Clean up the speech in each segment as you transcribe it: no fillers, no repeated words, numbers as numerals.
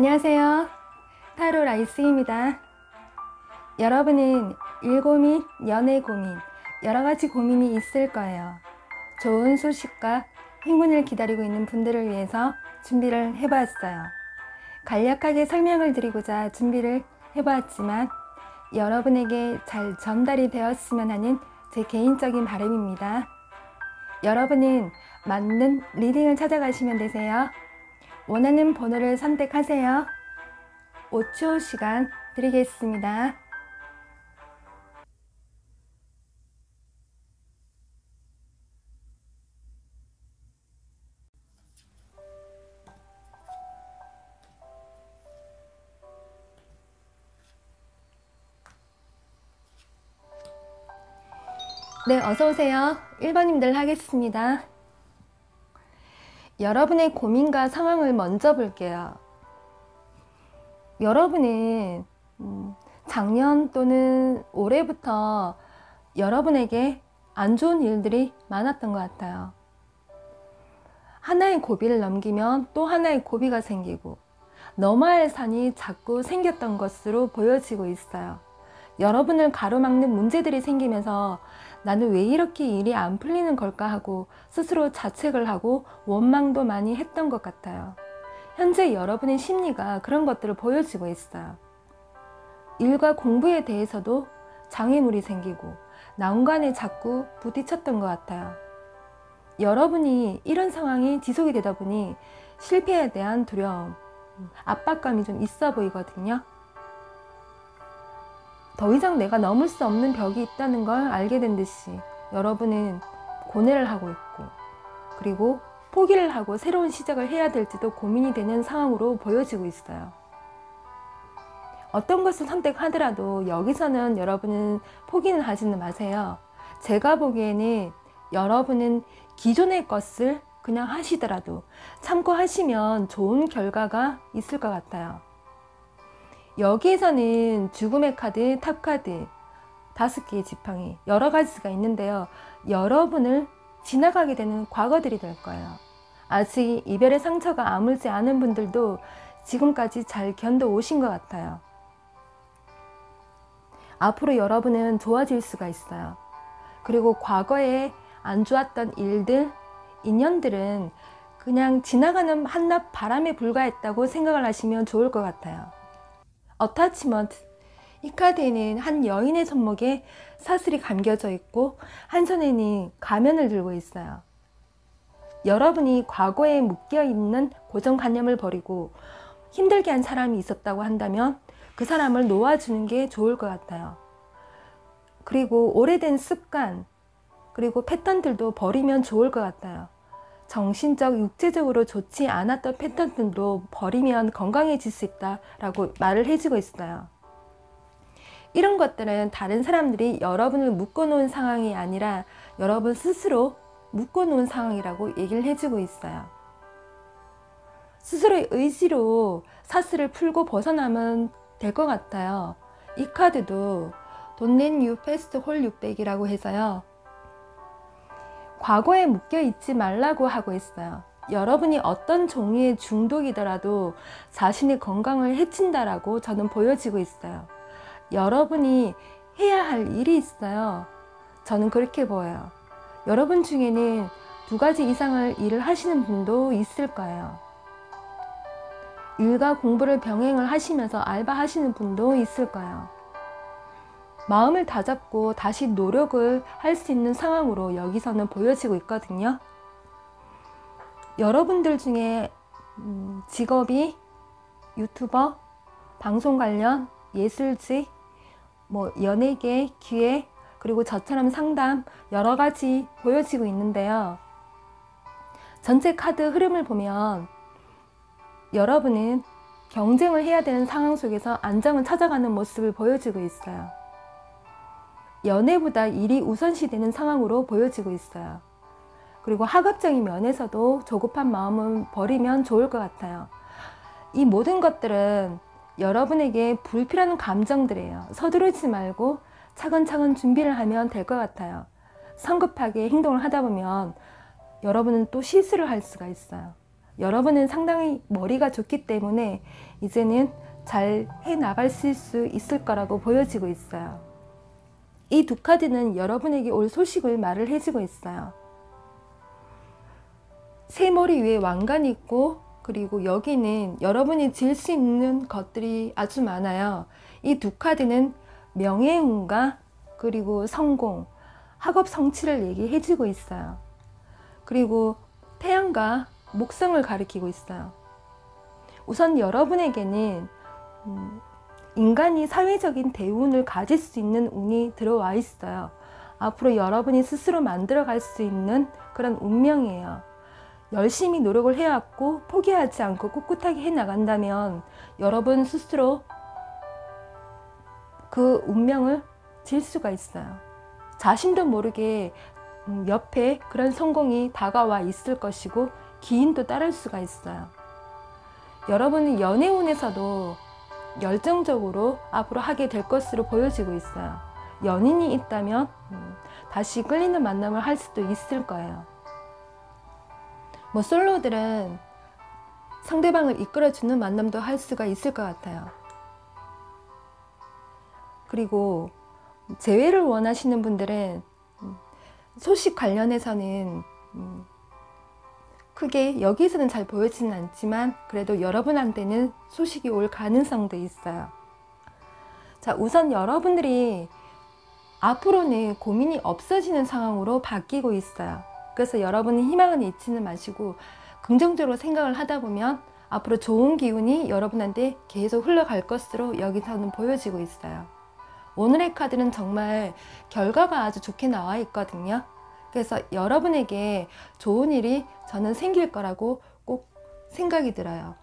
안녕하세요. 타로 라이스입니다. 여러분은 일 고민, 연애 고민, 여러가지 고민이 있을 거예요. 좋은 소식과 행운을 기다리고 있는 분들을 위해서 준비를 해보았어요. 간략하게 설명을 드리고자 준비를 해보았지만 여러분에게 잘 전달이 되었으면 하는 제 개인적인 바람입니다. 여러분은 맞는 리딩을 찾아가시면 되세요. 원하는 번호를 선택하세요. 5초 시간 드리겠습니다. 네, 어서오세요. 1번님들 하겠습니다. 여러분의 고민과 상황을 먼저 볼게요. 여러분은 작년 또는 올해부터 여러분에게 안 좋은 일들이 많았던 것 같아요. 하나의 고비를 넘기면 또 하나의 고비가 생기고 넘어야 산이 자꾸 생겼던 것으로 보여지고 있어요. 여러분을 가로막는 문제들이 생기면서 나는 왜 이렇게 일이 안 풀리는 걸까 하고 스스로 자책을 하고 원망도 많이 했던 것 같아요. 현재 여러분의 심리가 그런 것들을 보여주고 있어요. 일과 공부에 대해서도 장애물이 생기고 난관에 자꾸 부딪혔던 것 같아요. 여러분이 이런 상황이 지속이 되다 보니 실패에 대한 두려움, 압박감이 좀 있어 보이거든요. 더 이상 내가 넘을 수 없는 벽이 있다는 걸 알게 된 듯이 여러분은 고뇌를 하고 있고, 그리고 포기를 하고 새로운 시작을 해야 될지도 고민이 되는 상황으로 보여지고 있어요. 어떤 것을 선택하더라도 여기서는 여러분은 포기는 하지는 마세요. 제가 보기에는 여러분은 기존의 것을 그냥 하시더라도 참고 하시면 좋은 결과가 있을 것 같아요. 여기에서는 죽음의 카드, 탑카드 5개의 지팡이 여러 가지가 있는데요. 여러분을 지나가게 되는 과거들이 될 거예요. 아직 이별의 상처가 아물지 않은 분들도 지금까지 잘 견뎌오신 것 같아요. 앞으로 여러분은 좋아질 수가 있어요. 그리고 과거에 안 좋았던 일들, 인연들은 그냥 지나가는 한낮 바람에 불과했다고 생각을 하시면 좋을 것 같아요. 어타치먼트, 이 카드에는 한 여인의 손목에 사슬이 감겨져 있고 한 손에는 가면을 들고 있어요. 여러분이 과거에 묶여있는 고정관념을 버리고 힘들게 한 사람이 있었다고 한다면 그 사람을 놓아주는 게 좋을 것 같아요. 그리고 오래된 습관, 그리고 패턴들도 버리면 좋을 것 같아요. 정신적, 육체적으로 좋지 않았던 패턴들도 버리면 건강해질 수 있다라고 말을 해주고 있어요. 이런 것들은 다른 사람들이 여러분을 묶어놓은 상황이 아니라 여러분 스스로 묶어놓은 상황이라고 얘기를 해주고 있어요. 스스로의 의지로 사슬을 풀고 벗어나면 될 것 같아요. 이 카드도 Don't let you past hold you back이라고 해서요. 과거에 묶여 있지 말라고 하고 있어요. 여러분이 어떤 종류의 중독이더라도 자신의 건강을 해친다라고 저는 보여지고 있어요. 여러분이 해야 할 일이 있어요. 저는 그렇게 보여요. 여러분 중에는 2가지 이상을 일을 하시는 분도 있을 거예요. 일과 공부를 병행을 하시면서 알바하시는 분도 있을 거예요. 마음을 다잡고 다시 노력을 할 수 있는 상황으로 여기서는 보여지고 있거든요. 여러분들 중에 직업이 유튜버, 방송 관련, 예술직, 연예계, 기획, 그리고 저처럼 상담 여러 가지 보여지고 있는데요. 전체 카드 흐름을 보면 여러분은 경쟁을 해야 되는 상황 속에서 안정을 찾아가는 모습을 보여주고 있어요. 연애보다 일이 우선시되는 상황으로 보여지고 있어요. 그리고 학업적인 면에서도 조급한 마음은 버리면 좋을 것 같아요. 이 모든 것들은 여러분에게 불필요한 감정들이에요. 서두르지 말고 차근차근 준비를 하면 될 것 같아요. 성급하게 행동을 하다 보면 여러분은 또 실수를 할 수가 있어요. 여러분은 상당히 머리가 좋기 때문에 이제는 잘 해나갈 수 있을 거라고 보여지고 있어요. 이 두 카드는 여러분에게 올 소식을 말을 해주고 있어요. 새 머리 위에 왕관이 있고, 그리고 여기는 여러분이 질 수 있는 것들이 아주 많아요. 이 두 카드는 명예운과 그리고 성공, 학업 성취를 얘기해주고 있어요. 그리고 태양과 목성을 가리키고 있어요. 우선 여러분에게는 인간이 사회적인 대운을 가질 수 있는 운이 들어와 있어요. 앞으로 여러분이 스스로 만들어갈 수 있는 그런 운명이에요. 열심히 노력을 해왔고 포기하지 않고 꿋꿋하게 해나간다면 여러분 스스로 그 운명을 질 수가 있어요. 자신도 모르게 옆에 그런 성공이 다가와 있을 것이고 기인도 따를 수가 있어요. 여러분은 연애운에서도 열정적으로 앞으로 하게 될 것으로 보여지고 있어요. 연인이 있다면 다시 끌리는 만남을 할 수도 있을 거예요. 솔로들은 상대방을 이끌어주는 만남도 할 수가 있을 것 같아요. 그리고 재회를 원하시는 분들은 소식 관련해서는 크게 여기서는 잘 보여지는 않지만 그래도 여러분한테는 소식이 올 가능성도 있어요. 자, 우선 여러분들이 앞으로는 고민이 없어지는 상황으로 바뀌고 있어요. 그래서 여러분은 희망은 잊지는 마시고 긍정적으로 생각을 하다 보면 앞으로 좋은 기운이 여러분한테 계속 흘러갈 것으로 여기서는 보여지고 있어요. 오늘의 카드는 정말 결과가 아주 좋게 나와 있거든요. 그래서 여러분에게 좋은 일이 저는 생길 거라고 꼭 생각이 들어요.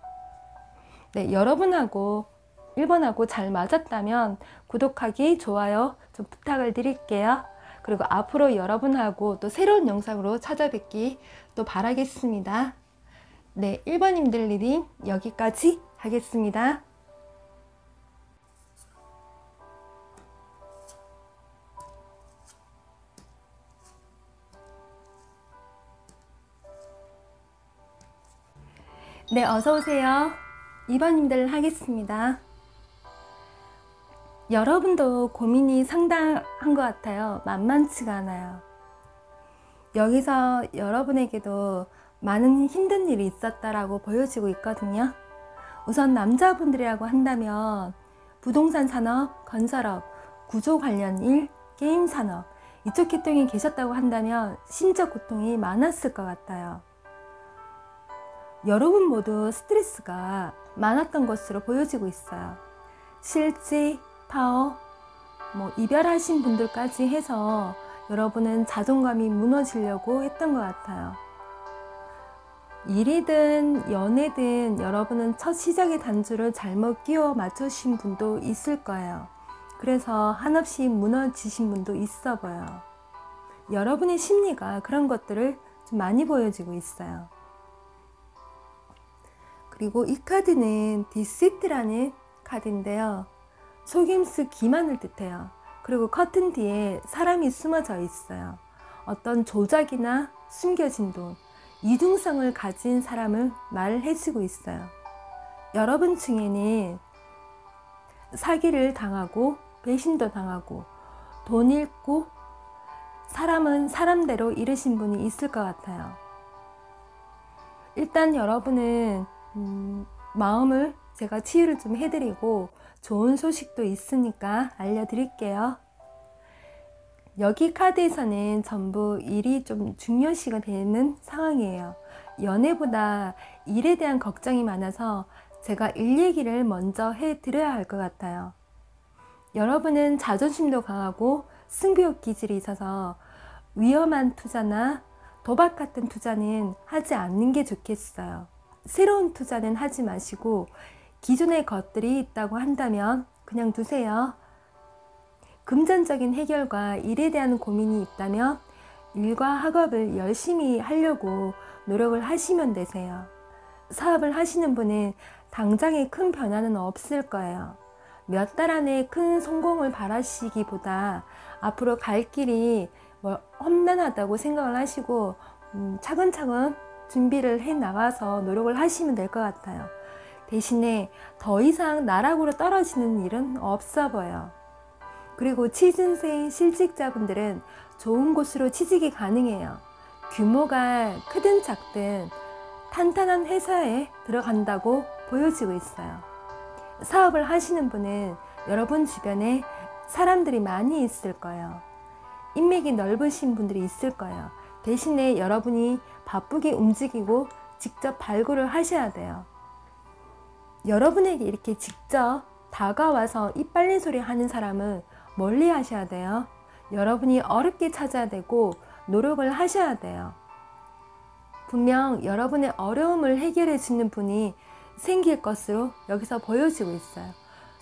네, 여러분하고 1번하고 잘 맞았다면 구독하기, 좋아요 좀 부탁을 드릴게요. 그리고 앞으로 여러분하고 또 새로운 영상으로 찾아뵙기 또 바라겠습니다. 네, 1번님들 리딩 여기까지 하겠습니다. 네, 어서오세요. 2번님들 하겠습니다. 여러분도 고민이 상당한 것 같아요. 만만치가 않아요. 여기서 여러분에게도 많은 힘든 일이 있었다라고 보여지고 있거든요. 우선 남자분들이라고 한다면 부동산 산업, 건설업, 구조 관련 일, 게임 산업 이쪽 계통에 계셨다고 한다면 심적 고통이 많았을 것 같아요. 여러분 모두 스트레스가 많았던 것으로 보여지고 있어요. 실지, 파워, 이별하신 분들까지 해서 여러분은 자존감이 무너지려고 했던 것 같아요. 일이든 연애든 여러분은 첫 시작의 단추를 잘못 끼워 맞추신 분도 있을 거예요. 그래서 한없이 무너지신 분도 있어 보여요. 여러분의 심리가 그런 것들을 좀 많이 보여지고 있어요. 그리고 이 카드는 디시트라는 카드인데요. 속임수 기만을 뜻해요. 그리고 커튼 뒤에 사람이 숨어져 있어요. 어떤 조작이나 숨겨진 돈, 이중성을 가진 사람을 말해주고 있어요. 여러분 중에는 사기를 당하고 배신도 당하고 돈 잃고 사람은 사람대로 잃으신 분이 있을 것 같아요. 일단 여러분은 마음을 제가 치유를 좀 해드리고 좋은 소식도 있으니까 알려드릴게요. 여기 카드에서는 전부 일이 좀 중요시가 되는 상황이에요. 연애보다 일에 대한 걱정이 많아서 제가 일 얘기를 먼저 해드려야 할 것 같아요. 여러분은 자존심도 강하고 승부욕 기질이 있어서 위험한 투자나 도박 같은 투자는 하지 않는 게 좋겠어요. 새로운 투자는 하지 마시고 기존의 것들이 있다고 한다면 그냥 두세요. 금전적인 해결과 일에 대한 고민이 있다면 일과 학업을 열심히 하려고 노력을 하시면 되세요. 사업을 하시는 분은 당장에 큰 변화는 없을 거예요. 몇 달 안에 큰 성공을 바라시기보다 앞으로 갈 길이 험난하다고 생각을 하시고 차근차근 준비를 해 나가서 노력을 하시면 될 것 같아요. 대신에 더 이상 나락으로 떨어지는 일은 없어 보여요. 그리고 취준생 실직자분들은 좋은 곳으로 취직이 가능해요. 규모가 크든 작든 탄탄한 회사에 들어간다고 보여지고 있어요. 사업을 하시는 분은 여러분 주변에 사람들이 많이 있을 거예요. 인맥이 넓으신 분들이 있을 거예요. 대신에 여러분이 바쁘게 움직이고 직접 발굴을 하셔야 돼요. 여러분에게 이렇게 직접 다가와서 입 빨린 소리 하는 사람은 멀리 하셔야 돼요. 여러분이 어렵게 찾아야 되고 노력을 하셔야 돼요. 분명 여러분의 어려움을 해결해 주는 분이 생길 것으로 여기서 보여지고 있어요.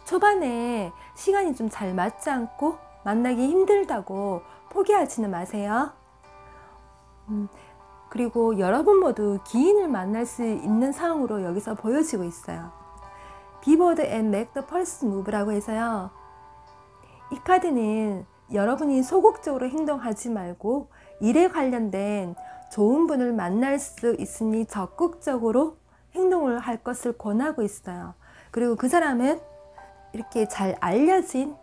초반에 시간이 좀 잘 맞지 않고 만나기 힘들다고 포기하지는 마세요. 그리고 여러분 모두 기인을 만날 수 있는 상황으로 여기서 보여지고 있어요. 비보드 앤 맥 더 펄스 무브라고 해서요. 이 카드는 여러분이 소극적으로 행동하지 말고 일에 관련된 좋은 분을 만날 수 있으니 적극적으로 행동을 할 것을 권하고 있어요. 그리고 그 사람은 이렇게 잘 알려진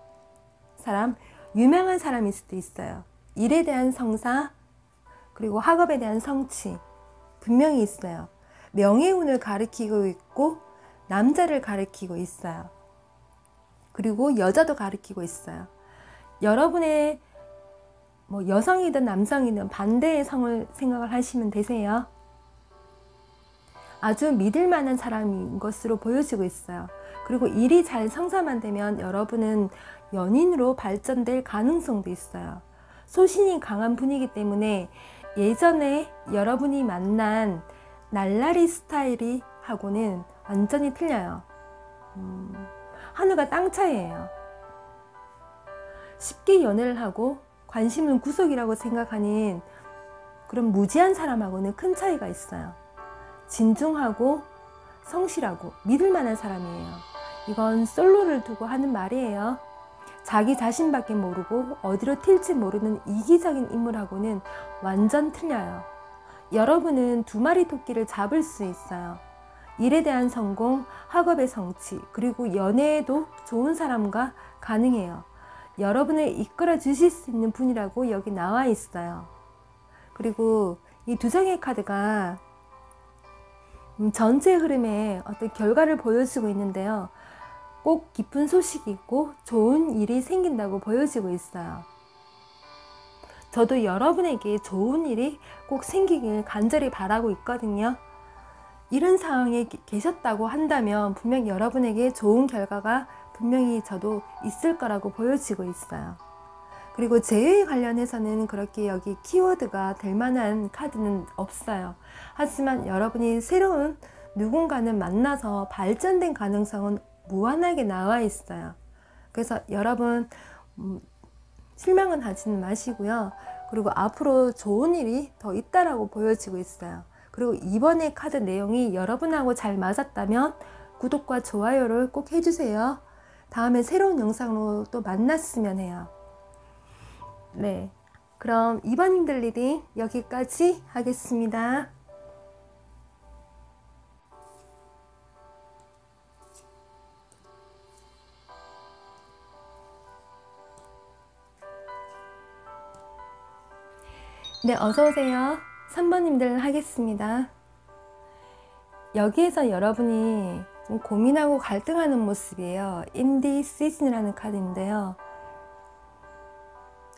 사람, 유명한 사람일 수도 있어요. 일에 대한 성사, 그리고 학업에 대한 성취 분명히 있어요. 명예운을 가리키고 있고 남자를 가리키고 있어요. 그리고 여자도 가리키고 있어요. 여러분의 여성이든 남성이든 반대의 성을 생각을 하시면 되세요. 아주 믿을 만한 사람인 것으로 보여지고 있어요. 그리고 일이 잘 성사만 되면 여러분은 연인으로 발전될 가능성도 있어요. 소신이 강한 분이기 때문에 예전에 여러분이 만난 날라리 스타일이 하고는 완전히 틀려요. 하늘과 땅 차이예요. 쉽게 연애를 하고 관심은 구석이라고 생각하는 그런 무지한 사람하고는 큰 차이가 있어요. 진중하고 성실하고 믿을 만한 사람이에요. 이건 솔로를 두고 하는 말이에요. 자기 자신밖에 모르고 어디로 튈지 모르는 이기적인 인물하고는 완전 틀려요. 여러분은 두 마리 토끼를 잡을 수 있어요. 일에 대한 성공, 학업의 성취, 그리고 연애에도 좋은 사람과 가능해요. 여러분을 이끌어 주실 수 있는 분이라고 여기 나와 있어요. 그리고 이 두 장의 카드가 전체 흐름에 어떤 결과를 보여주고 있는데요. 꼭 깊은 소식이 있고 좋은 일이 생긴다고 보여지고 있어요. 저도 여러분에게 좋은 일이 꼭 생기길 간절히 바라고 있거든요. 이런 상황에 계셨다고 한다면 분명 여러분에게 좋은 결과가 분명히 저도 있을 거라고 보여지고 있어요. 그리고 재회에 관련해서는 그렇게 여기 키워드가 될 만한 카드는 없어요. 하지만 여러분이 새로운 누군가는 만나서 발전된 가능성은 무한하게 나와 있어요. 그래서 여러분 실망은 하지는 마시고요. 그리고 앞으로 좋은 일이 더 있다라고 보여지고 있어요. 그리고 이번에 카드 내용이 여러분하고 잘 맞았다면 구독과 좋아요를 꼭 해주세요. 다음에 새로운 영상으로 또 만났으면 해요. 네, 그럼 이번 힘들 리딩 여기까지 하겠습니다. 네, 어서오세요. 3번님들 하겠습니다. 여기에서 여러분이 좀 고민하고 갈등하는 모습이에요. 인디시즌이라는 카드인데요.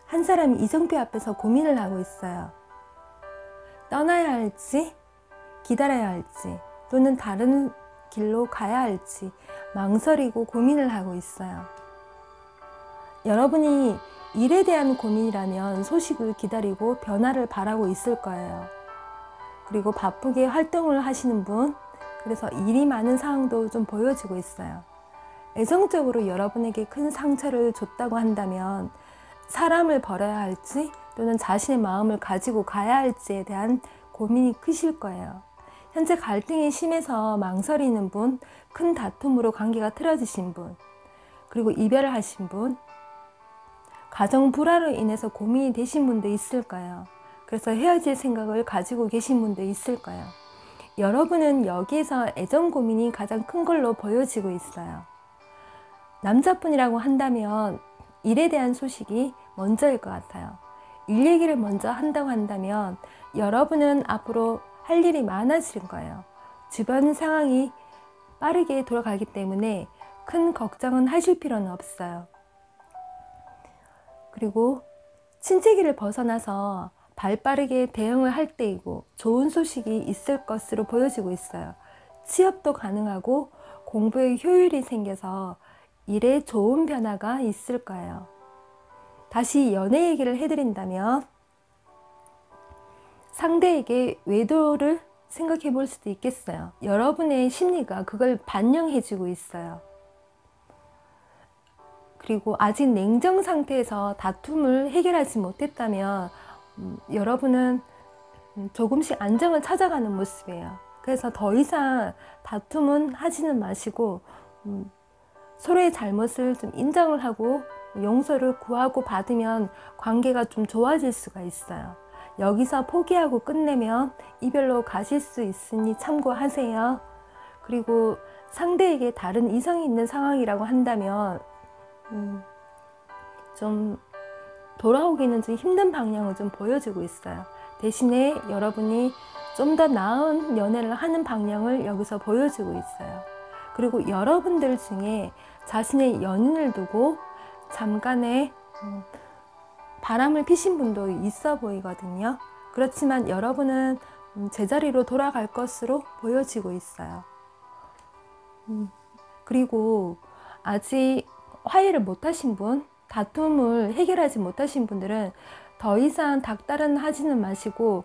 한 사람이 이정표 앞에서 고민을 하고 있어요. 떠나야 할지, 기다려야 할지, 또는 다른 길로 가야 할지 망설이고 고민을 하고 있어요. 여러분이 일에 대한 고민이라면 소식을 기다리고 변화를 바라고 있을 거예요. 그리고 바쁘게 활동을 하시는 분, 그래서 일이 많은 상황도 좀 보여지고 있어요. 애정적으로 여러분에게 큰 상처를 줬다고 한다면 사람을 버려야 할지 또는 자신의 마음을 가지고 가야 할지에 대한 고민이 크실 거예요. 현재 갈등이 심해서 망설이는 분, 큰 다툼으로 관계가 틀어지신 분, 그리고 이별을 하신 분, 가정 불화로 인해서 고민이 되신 분도 있을 거예요. 그래서 헤어질 생각을 가지고 계신 분도 있을 거예요. 여러분은 여기에서 애정 고민이 가장 큰 걸로 보여지고 있어요. 남자분이라고 한다면 일에 대한 소식이 먼저일 것 같아요. 일 얘기를 먼저 한다고 한다면 여러분은 앞으로 할 일이 많아질 거예요. 주변 상황이 빠르게 돌아가기 때문에 큰 걱정은 하실 필요는 없어요. 그리고 침체기를 벗어나서 발빠르게 대응을 할 때이고 좋은 소식이 있을 것으로 보여지고 있어요. 취업도 가능하고 공부에 효율이 생겨서 일에 좋은 변화가 있을 거예요. 다시 연애 얘기를 해드린다면 상대에게 외도를 생각해 볼 수도 있겠어요. 여러분의 심리가 그걸 반영해주고 있어요. 그리고 아직 냉정 상태에서 다툼을 해결하지 못했다면 여러분은 조금씩 안정을 찾아가는 모습이에요. 그래서 더 이상 다툼은 하지는 마시고 서로의 잘못을 좀 인정을 하고 용서를 구하고 받으면 관계가 좀 좋아질 수가 있어요. 여기서 포기하고 끝내면 이별로 가실 수 있으니 참고하세요. 그리고 상대에게 다른 이성이 있는 상황이라고 한다면 좀 돌아오기는 좀 힘든 방향을 좀 보여주고 있어요. 대신에 여러분이 좀 더 나은 연애를 하는 방향을 여기서 보여주고 있어요. 그리고 여러분들 중에 자신의 연인을 두고 잠깐의 바람을 피신 분도 있어 보이거든요. 그렇지만 여러분은 제자리로 돌아갈 것으로 보여지고 있어요. 그리고 아직 화해를 못하신 분, 다툼을 해결하지 못하신 분들은 더 이상 닥달은 하지는 마시고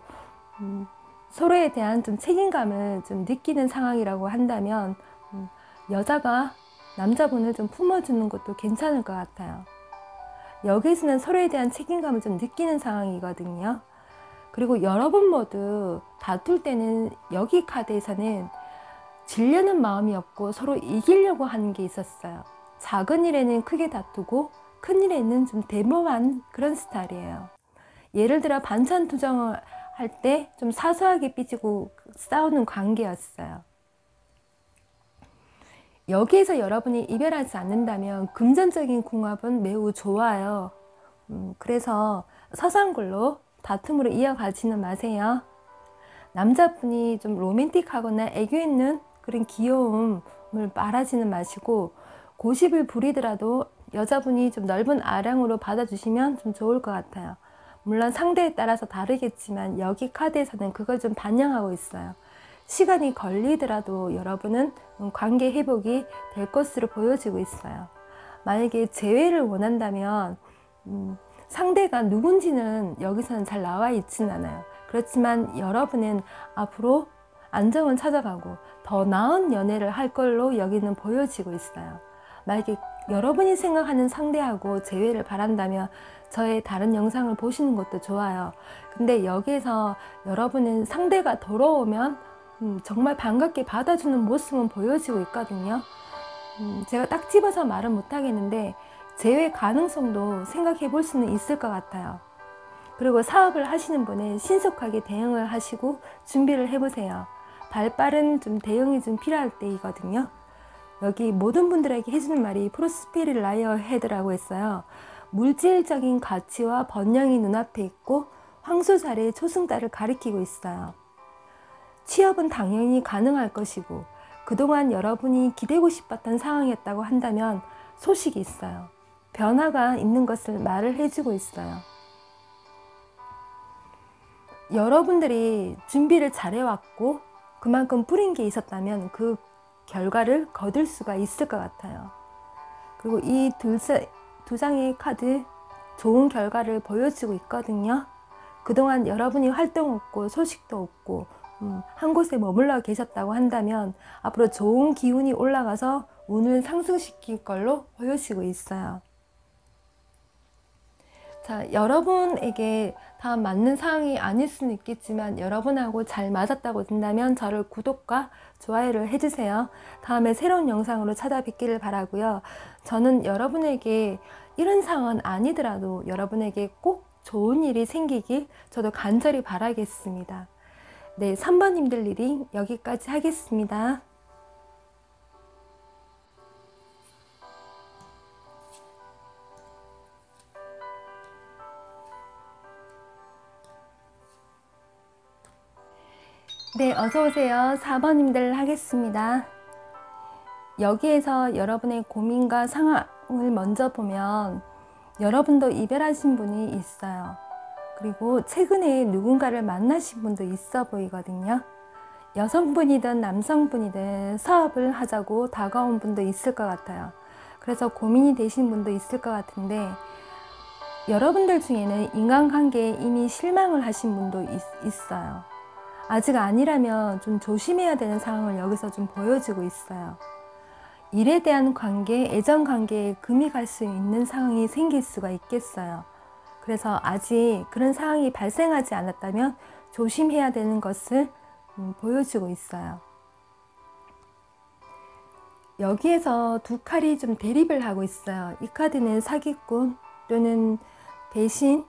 서로에 대한 좀 책임감을 좀 느끼는 상황이라고 한다면 여자가 남자분을 좀 품어주는 것도 괜찮을 것 같아요. 여기서는 서로에 대한 책임감을 좀 느끼는 상황이거든요. 그리고 여러분 모두 다툴 때는 여기 카드에서는 질려는 마음이 없고 서로 이기려고 하는 게 있었어요. 작은 일에는 크게 다투고 큰 일에는 좀 대모한 그런 스타일이에요. 예를 들어 반찬 투정을 할 때 좀 사소하게 삐지고 싸우는 관계였어요. 여기에서 여러분이 이별하지 않는다면 금전적인 궁합은 매우 좋아요. 그래서 서산굴로 다툼으로 이어가지는 마세요. 남자분이 좀 로맨틱하거나 애교 있는 그런 귀여움을 말하지는 마시고 고집을 부리더라도 여자분이 좀 넓은 아량으로 받아주시면 좀 좋을 것 같아요. 물론 상대에 따라서 다르겠지만 여기 카드에서는 그걸 좀 반영하고 있어요. 시간이 걸리더라도 여러분은 관계 회복이 될 것으로 보여지고 있어요. 만약에 재회를 원한다면 상대가 누군지는 여기서는 잘 나와 있지는 않아요. 그렇지만 여러분은 앞으로 안정을 찾아가고 더 나은 연애를 할 걸로 여기는 보여지고 있어요. 만약에 여러분이 생각하는 상대하고 재회를 바란다면 저의 다른 영상을 보시는 것도 좋아요. 근데 여기에서 여러분은 상대가 돌아오면 정말 반갑게 받아주는 모습은 보여지고 있거든요. 제가 딱 집어서 말은 못하겠는데 재회 가능성도 생각해 볼 수는 있을 것 같아요. 그리고 사업을 하시는 분은 신속하게 대응을 하시고 준비를 해보세요. 발빠른 좀 대응이 좀 필요할 때이거든요. 여기 모든 분들에게 해주는 말이 프로스피리 라이어 헤드라고 했어요. 물질적인 가치와 번영이 눈앞에 있고 황소자리의 초승달을 가리키고 있어요. 취업은 당연히 가능할 것이고 그동안 여러분이 기대고 싶었던 상황이었다고 한다면 소식이 있어요. 변화가 있는 것을 말을 해주고 있어요. 여러분들이 준비를 잘해왔고 그만큼 뿌린 게 있었다면 그 결과를 거둘 수가 있을 것 같아요. 그리고 이 두 장의 카드 좋은 결과를 보여주고 있거든요. 그동안 여러분이 활동 없고 소식도 없고 한 곳에 머물러 계셨다고 한다면 앞으로 좋은 기운이 올라가서 운을 상승시킬 걸로 보여지고 있어요. 자, 여러분에게 다 맞는 상황이 아닐 수는 있겠지만 여러분하고 잘 맞았다고 된다면 저를 구독과 좋아요를 해주세요. 다음에 새로운 영상으로 찾아뵙기를 바라고요. 저는 여러분에게 이런 상황은 아니더라도 여러분에게 꼭 좋은 일이 생기길 저도 간절히 바라겠습니다. 네, 3번님들 리딩 여기까지 하겠습니다. 네, 어서오세요. 4번님들 하겠습니다. 여기에서 여러분의 고민과 상황을 먼저 보면 여러분도 이별하신 분이 있어요. 그리고 최근에 누군가를 만나신 분도 있어 보이거든요. 여성분이든 남성분이든 사업을 하자고 다가온 분도 있을 것 같아요. 그래서 고민이 되신 분도 있을 것 같은데, 여러분들 중에는 인간관계에 이미 실망을 하신 분도 있어요. 아직 아니라면 좀 조심해야 되는 상황을 여기서 좀 보여주고 있어요. 일에 대한 관계, 애정 관계에 금이 갈 수 있는 상황이 생길 수가 있겠어요. 그래서 아직 그런 상황이 발생하지 않았다면 조심해야 되는 것을 보여주고 있어요. 여기에서 두 칼이 좀 대립을 하고 있어요. 이 카드는 사기꾼 또는 배신,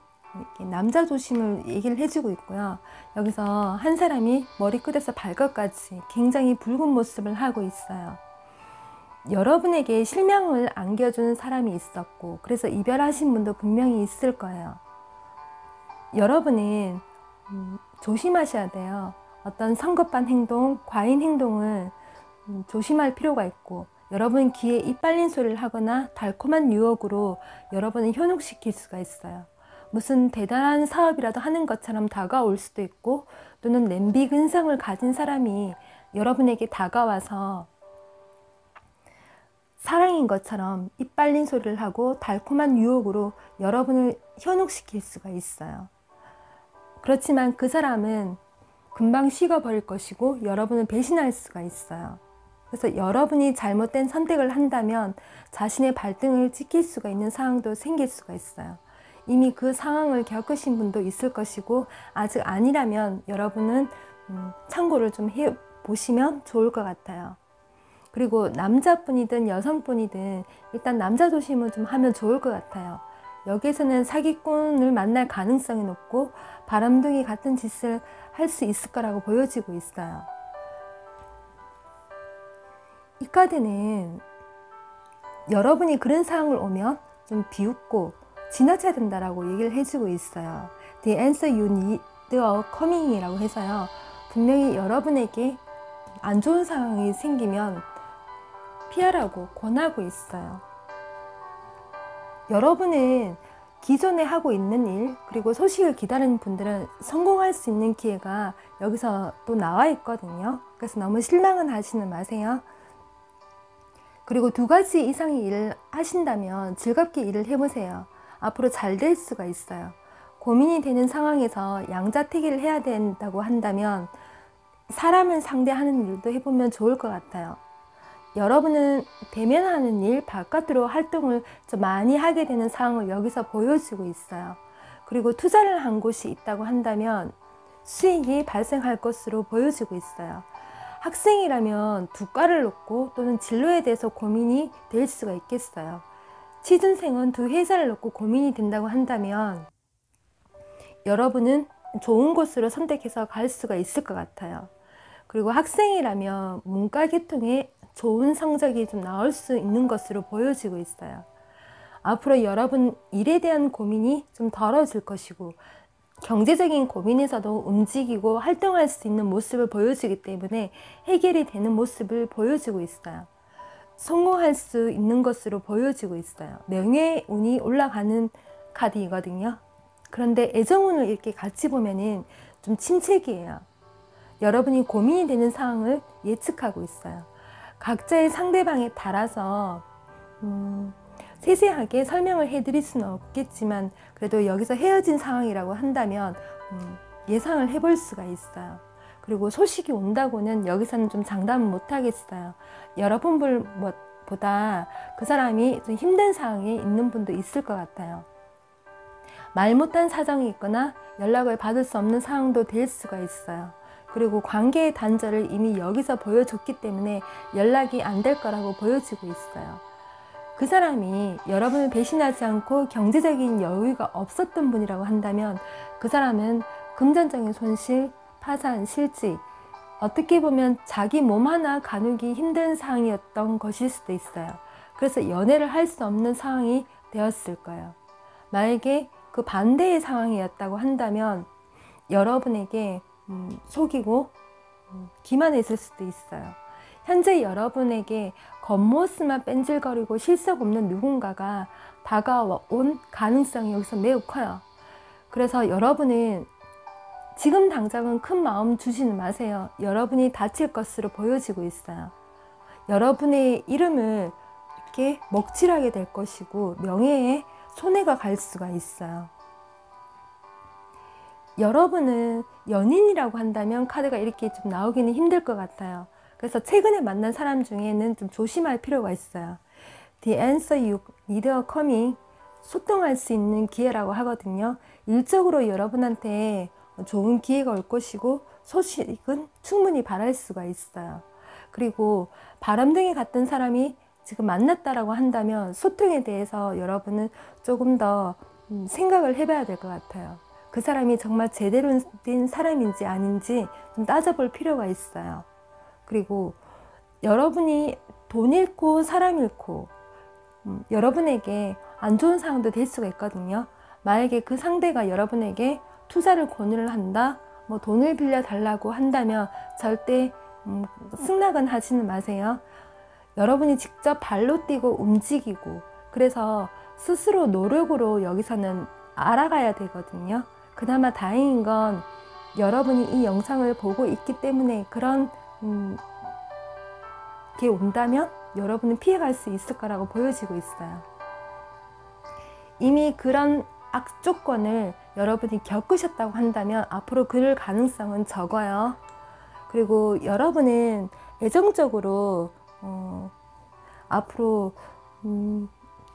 남자 조심을 얘기를 해주고 있고요. 여기서 한 사람이 머리끝에서 발끝까지 굉장히 붉은 모습을 하고 있어요. 여러분에게 실명을 안겨준 사람이 있었고, 그래서 이별하신 분도 분명히 있을 거예요. 여러분은 조심하셔야 돼요. 어떤 성급한 행동, 과잉 행동을 조심할 필요가 있고, 여러분 귀에 입 빨린 소리를 하거나 달콤한 유혹으로 여러분을 현혹시킬 수가 있어요. 무슨 대단한 사업이라도 하는 것처럼 다가올 수도 있고, 또는 냄비 근성을 가진 사람이 여러분에게 다가와서 사랑인 것처럼 입 빨린 소리를 하고 달콤한 유혹으로 여러분을 현혹시킬 수가 있어요. 그렇지만 그 사람은 금방 식어버릴 것이고 여러분을 배신할 수가 있어요. 그래서 여러분이 잘못된 선택을 한다면 자신의 발등을 찍힐 수가 있는 상황도 생길 수가 있어요. 이미 그 상황을 겪으신 분도 있을 것이고, 아직 아니라면 여러분은 참고를 좀 해보시면 좋을 것 같아요. 그리고 남자분이든 여성분이든 일단 남자 조심을 좀 하면 좋을 것 같아요. 여기에서는 사기꾼을 만날 가능성이 높고 바람둥이 같은 짓을 할 수 있을 거라고 보여지고 있어요. 이 카드는 여러분이 그런 상황을 오면 좀 비웃고 지나쳐야 된다라고 얘기를 해주고 있어요. The answer you need are coming 이라고 해서요. 분명히 여러분에게 안 좋은 상황이 생기면 피하라고 권하고 있어요. 여러분은 기존에 하고 있는 일, 그리고 소식을 기다리는 분들은 성공할 수 있는 기회가 여기서 또 나와 있거든요. 그래서 너무 실망은 하지는 마세요. 그리고 2가지 이상의 일을 하신다면 즐겁게 일을 해보세요. 앞으로 잘 될 수가 있어요. 고민이 되는 상황에서 양자택일을 해야 된다고 한다면 사람을 상대하는 일도 해보면 좋을 것 같아요. 여러분은 대면하는 일, 바깥으로 활동을 좀 많이 하게 되는 상황을 여기서 보여주고 있어요. 그리고 투자를 한 곳이 있다고 한다면 수익이 발생할 것으로 보여지고 있어요. 학생이라면 두과를 놓고 또는 진로에 대해서 고민이 될 수가 있겠어요. 취준생은 2회사를 놓고 고민이 된다고 한다면 여러분은 좋은 곳으로 선택해서 갈 수가 있을 것 같아요. 그리고 학생이라면 문과 계통에 좋은 성적이 좀 나올 수 있는 것으로 보여지고 있어요. 앞으로 여러분 일에 대한 고민이 좀 덜어질 것이고, 경제적인 고민에서도 움직이고 활동할 수 있는 모습을 보여주기 때문에 해결이 되는 모습을 보여주고 있어요. 성공할 수 있는 것으로 보여지고 있어요. 명예운이 올라가는 카드이거든요. 그런데 애정운을 이렇게 같이 보면은 좀 침체기예요. 여러분이 고민이 되는 상황을 예측하고 있어요. 각자의 상대방에 따라서 세세하게 설명을 해드릴 수는 없겠지만, 그래도 여기서 헤어진 상황이라고 한다면 예상을 해볼 수가 있어요. 그리고 소식이 온다고는 여기서는 좀 장담을 못 하겠어요. 여러분보다 그 사람이 좀 힘든 상황에 있는 분도 있을 것 같아요. 말 못한 사정이 있거나 연락을 받을 수 없는 상황도 될 수가 있어요. 그리고 관계의 단절을 이미 여기서 보여줬기 때문에 연락이 안 될 거라고 보여지고 있어요. 그 사람이 여러분을 배신하지 않고 경제적인 여유가 없었던 분이라고 한다면 그 사람은 금전적인 손실, 파산, 실직, 어떻게 보면 자기 몸 하나 가누기 힘든 상황이었던 것일 수도 있어요. 그래서 연애를 할 수 없는 상황이 되었을 거예요. 만약에 그 반대의 상황이었다고 한다면 여러분에게 속이고 기만했을 수도 있어요. 현재 여러분에게 겉모습만 뺀질거리고 실속 없는 누군가가 다가온 가능성이 여기서 매우 커요. 그래서 여러분은 지금 당장은 큰 마음 주지는 마세요. 여러분이 다칠 것으로 보여지고 있어요. 여러분의 이름을 이렇게 먹칠하게 될 것이고 명예에 손해가 갈 수가 있어요. 여러분은 연인이라고 한다면 카드가 이렇게 좀 나오기는 힘들 것 같아요. 그래서 최근에 만난 사람 중에는 좀 조심할 필요가 있어요. The answer you need a coming, 소통할 수 있는 기회라고 하거든요. 일적으로 여러분한테 좋은 기회가 올 것이고 소식은 충분히 바랄 수가 있어요. 그리고 바람둥이 같은 사람이 지금 만났다라고 한다면 소통에 대해서 여러분은 조금 더 생각을 해봐야 될 것 같아요. 그 사람이 정말 제대로 된 사람인지 아닌지 좀 따져볼 필요가 있어요. 그리고 여러분이 돈 잃고 사람 잃고 여러분에게 안 좋은 상황도 될 수가 있거든요. 만약에 그 상대가 여러분에게 투자를 권유를 한다, 뭐 돈을 빌려 달라고 한다면 절대 승낙은 하지는 마세요. 여러분이 직접 발로 뛰고 움직이고 그래서 스스로 노력으로 여기서는 알아가야 되거든요. 그나마 다행인 건 여러분이 이 영상을 보고 있기 때문에 그런 게 온다면 여러분은 피해갈 수 있을 거라고 보여지고 있어요. 이미 그런 악조건을 여러분이 겪으셨다고 한다면 앞으로 그럴 가능성은 적어요. 그리고 여러분은 애정적으로 앞으로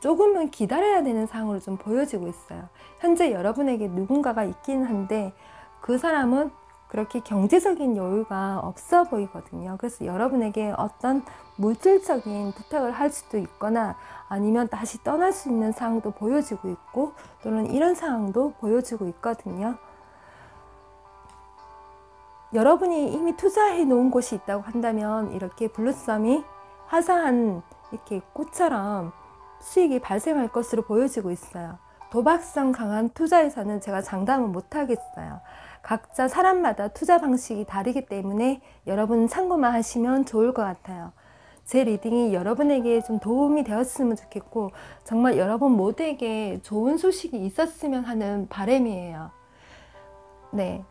조금은 기다려야 되는 상황으로 좀 보여지고 있어요. 현재 여러분에게 누군가가 있긴 한데 그 사람은 그렇게 경제적인 여유가 없어 보이거든요. 그래서 여러분에게 어떤 물질적인 부탁을 할 수도 있거나 아니면 다시 떠날 수 있는 상황도 보여지고 있고 또는 이런 상황도 보여지고 있거든요. 여러분이 이미 투자해 놓은 곳이 있다고 한다면 이렇게 블루썸이 화사한 이렇게 꽃처럼 수익이 발생할 것으로 보여지고 있어요. 도박성 강한 투자에서는 제가 장담은 못 하겠어요. 각자 사람마다 투자 방식이 다르기 때문에 여러분 참고만 하시면 좋을 것 같아요. 제 리딩이 여러분에게 좀 도움이 되었으면 좋겠고 정말 여러분 모두에게 좋은 소식이 있었으면 하는 바람이에요. 네,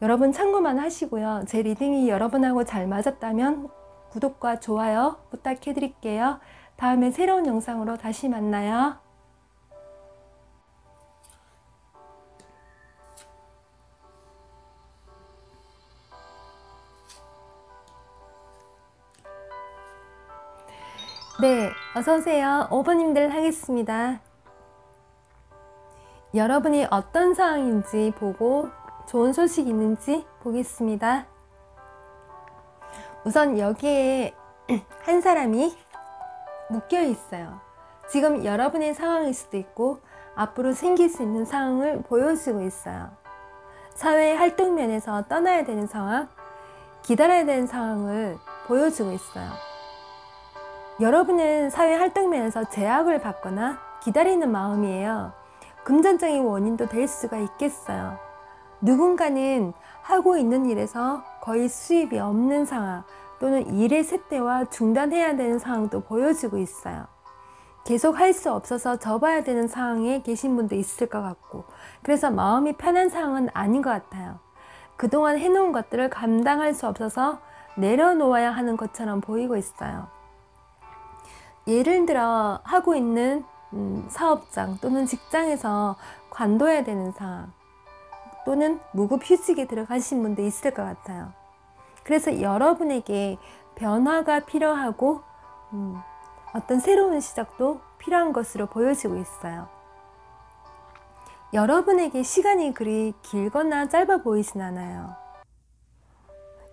여러분 참고만 하시고요. 제 리딩이 여러분하고 잘 맞았다면 구독과 좋아요 부탁해 드릴게요. 다음에 새로운 영상으로 다시 만나요. 네, 어서오세요. 오버님들 하겠습니다. 여러분이 어떤 상황인지 보고 좋은 소식이 있는지 보겠습니다. 우선 여기에 한 사람이 묶여 있어요. 지금 여러분의 상황일 수도 있고 앞으로 생길 수 있는 상황을 보여주고 있어요. 사회 활동 면에서 떠나야 되는 상황, 기다려야 되는 상황을 보여주고 있어요. 여러분은 사회 활동 면에서 제약을 받거나 기다리는 마음이에요. 금전적인 원인도 될 수가 있겠어요. 누군가는 하고 있는 일에서 거의 수입이 없는 상황 또는 일의 쇳대와 중단해야 되는 상황도 보여지고 있어요. 계속 할 수 없어서 접어야 되는 상황에 계신 분도 있을 것 같고 그래서 마음이 편한 상황은 아닌 것 같아요. 그동안 해놓은 것들을 감당할 수 없어서 내려놓아야 하는 것처럼 보이고 있어요. 예를 들어 하고 있는 사업장 또는 직장에서 관둬야 되는 상황 또는 무급휴직에 들어가신 분도 있을 것 같아요. 그래서 여러분에게 변화가 필요하고 어떤 새로운 시작도 필요한 것으로 보여지고 있어요. 여러분에게 시간이 그리 길거나 짧아 보이진 않아요.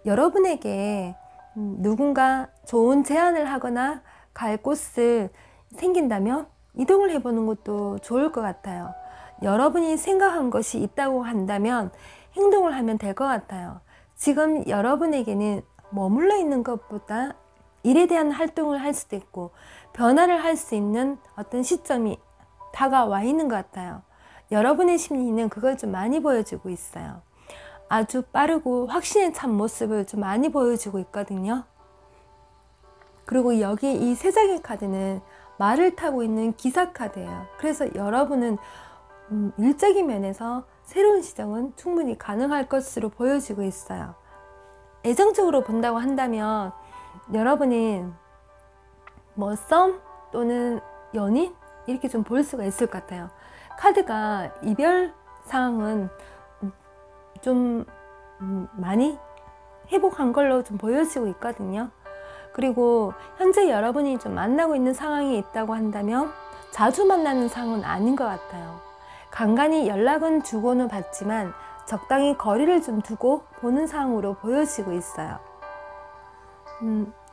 여러분에게 누군가 좋은 제안을 하거나 갈 곳을 생긴다면 이동을 해보는 것도 좋을 것 같아요. 여러분이 생각한 것이 있다고 한다면 행동을 하면 될 것 같아요. 지금 여러분에게는 머물러 있는 것보다 일에 대한 활동을 할 수도 있고 변화를 할 수 있는 어떤 시점이 다가와 있는 것 같아요. 여러분의 심리는 그걸 좀 많이 보여주고 있어요. 아주 빠르고 확신에 찬 모습을 좀 많이 보여주고 있거든요. 그리고 여기 이 세 장의 카드는 말을 타고 있는 기사 카드예요. 그래서 여러분은 일적인 면에서 새로운 시작은 충분히 가능할 것으로 보여지고 있어요. 애정적으로 본다고 한다면 여러분은 뭐 썸 또는 연인 이렇게 좀 볼 수가 있을 것 같아요. 카드가 이별 상황은 좀 많이 회복한 걸로 좀 보여지고 있거든요. 그리고 현재 여러분이 좀 만나고 있는 상황이 있다고 한다면 자주 만나는 상황은 아닌 것 같아요. 간간히 연락은 주고는 받지만 적당히 거리를 좀 두고 보는 상황으로 보여지고 있어요.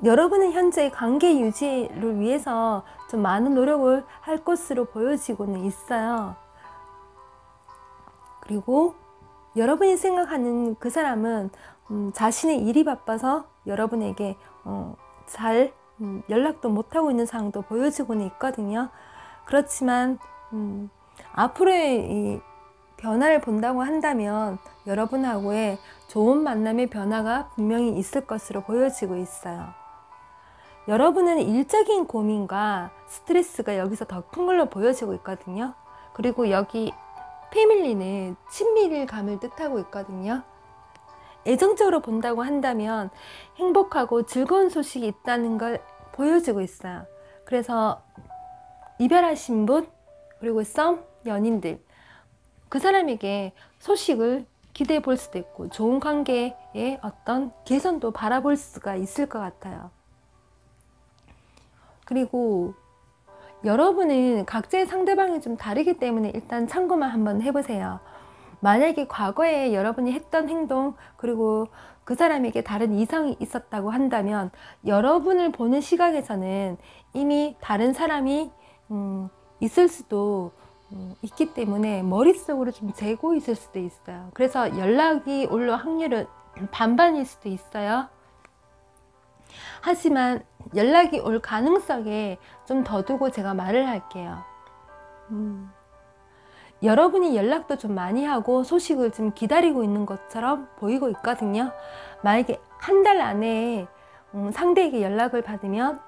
여러분은 현재 관계 유지를 위해서 좀 많은 노력을 할 것으로 보여지고는 있어요. 그리고 여러분이 생각하는 그 사람은 자신의 일이 바빠서 여러분에게 잘 연락도 못하고 있는 상황도 보여지고는 있거든요. 그렇지만 앞으로의 이 변화를 본다고 한다면 여러분하고의 좋은 만남의 변화가 분명히 있을 것으로 보여지고 있어요. 여러분은 일적인 고민과 스트레스가 여기서 더 큰 걸로 보여지고 있거든요. 그리고 여기 패밀리는 친밀감을 뜻하고 있거든요. 애정적으로 본다고 한다면 행복하고 즐거운 소식이 있다는 걸 보여주고 있어요. 그래서 이별하신 분, 그리고 썸, 연인들, 그 사람에게 소식을 기대해 볼 수도 있고 좋은 관계의 어떤 개선도 바라볼 수가 있을 것 같아요. 그리고 여러분은 각자의 상대방이 좀 다르기 때문에 일단 참고만 한번 해보세요. 만약에 과거에 여러분이 했던 행동 그리고 그 사람에게 다른 이성이 있었다고 한다면 여러분을 보는 시각에서는 이미 다른 사람이 있을 수도 있기 때문에 머릿속으로 좀 재고 있을 수도 있어요. 그래서 연락이 올 확률은 반반일 수도 있어요. 하지만 연락이 올 가능성에 좀 더 두고 제가 말을 할게요. 여러분이 연락도 좀 많이 하고 소식을 좀 기다리고 있는 것처럼 보이고 있거든요. 만약에 한 달 안에 상대에게 연락을 받으면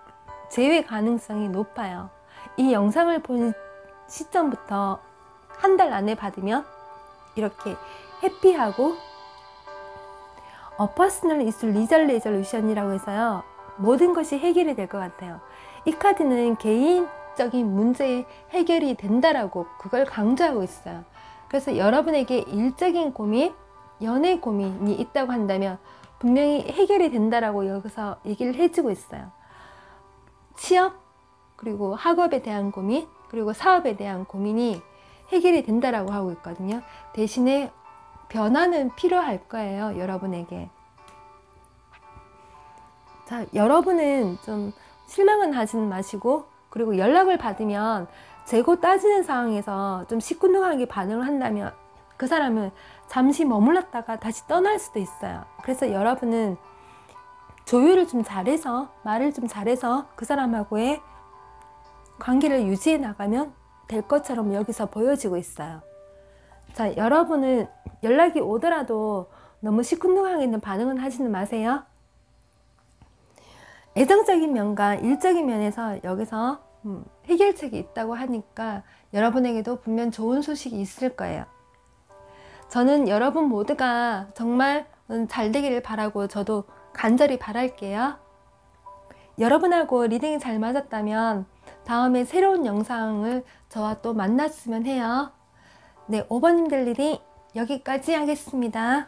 재회 가능성이 높아요. 이 영상을 본 시점부터 한 달 안에 받으면 이렇게 해피하고 퍼스널 이슈 리졸루션이라고 해서요. 모든 것이 해결이 될 것 같아요. 이 카드는 개인적인 문제의 해결이 된다라고 그걸 강조하고 있어요. 그래서 여러분에게 일적인 고민, 연애 고민이 있다고 한다면 분명히 해결이 된다라고 여기서 얘기를 해주고 있어요. 취업, 그리고 학업에 대한 고민, 그리고 사업에 대한 고민이 해결이 된다라고 하고 있거든요. 대신에 변화는 필요할 거예요, 여러분에게. 자, 여러분은 좀 실망은 하지는 마시고, 그리고 연락을 받으면 재고 따지는 상황에서 좀 시큰둥하게 반응을 한다면 그 사람은 잠시 머물렀다가 다시 떠날 수도 있어요. 그래서 여러분은 조율을 좀 잘해서, 말을 좀 잘해서 그 사람하고의 관계를 유지해 나가면 될 것처럼 여기서 보여지고 있어요. 자, 여러분은 연락이 오더라도 너무 시큰둥하게는 반응은 하지는 마세요. 애정적인 면과 일적인 면에서 여기서 해결책이 있다고 하니까 여러분에게도 분명 좋은 소식이 있을 거예요. 저는 여러분 모두가 정말 잘 되기를 바라고 저도 간절히 바랄게요. 여러분하고 리딩이 잘 맞았다면 다음에 새로운 영상을 저와 또 만났으면 해요. 네, 5번님들 리딩 여기까지 하겠습니다.